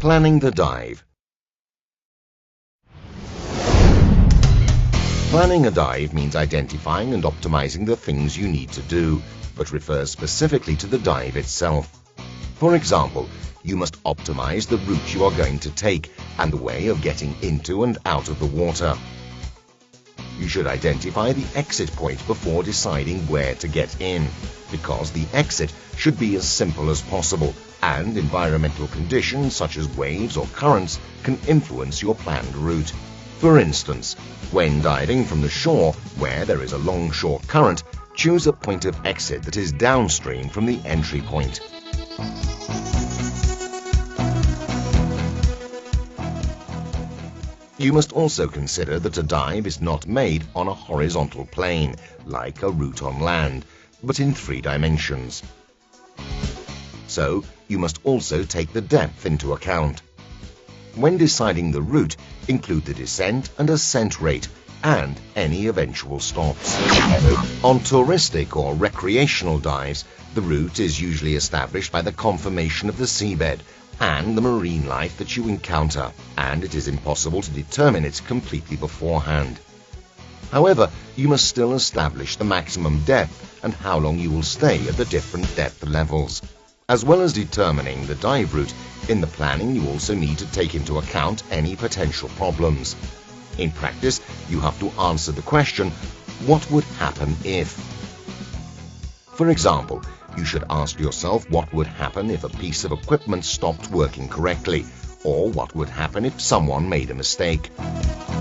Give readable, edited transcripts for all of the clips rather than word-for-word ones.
Planning the dive. Planning a dive means identifying and optimizing the things you need to do, but refers specifically to the dive itself. For example, you must optimize the route you are going to take and the way of getting into and out of the water. You should identify the exit point before deciding where to get in, because the exit should be as simple as possible, and environmental conditions such as waves or currents can influence your planned route. For instance, when diving from the shore where there is a longshore current, choose a point of exit that is downstream from the entry point. You must also consider that a dive is not made on a horizontal plane, like a route on land, but in 3 dimensions. So, you must also take the depth into account. When deciding the route, include the descent and ascent rate, and any eventual stops. On touristic or recreational dives, the route is usually established by the conformation of the seabed and the marine life that you encounter, and it is impossible to determine it completely beforehand. However, you must still establish the maximum depth and how long you will stay at the different depth levels. As well as determining the dive route, in the planning you also need to take into account any potential problems. In practice, you have to answer the question, what would happen if? For example, you should ask yourself what would happen if a piece of equipment stopped working correctly, or what would happen if someone made a mistake.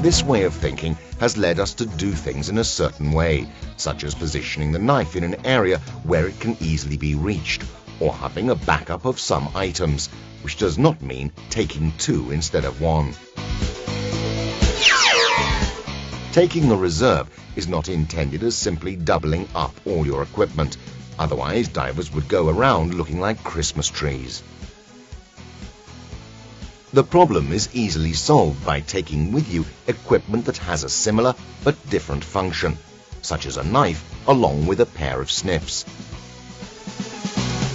This way of thinking has led us to do things in a certain way, such as positioning the knife in an area where it can easily be reached, or having a backup of some items, which does not mean taking 2 instead of 1. Taking a reserve is not intended as simply doubling up all your equipment, otherwise divers would go around looking like Christmas trees. The problem is easily solved by taking with you equipment that has a similar but different function, such as a knife along with a pair of snips.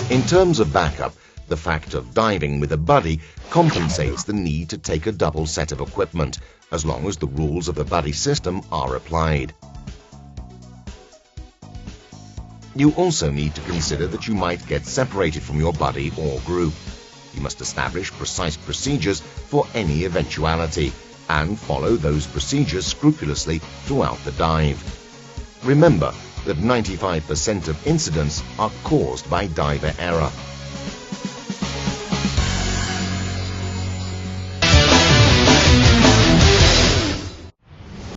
In terms of backup, the fact of diving with a buddy compensates the need to take a double set of equipment, as long as the rules of the buddy system are applied. You also need to consider that you might get separated from your buddy or group. You must establish precise procedures for any eventuality and follow those procedures scrupulously throughout the dive. Remember that 95% of incidents are caused by diver error.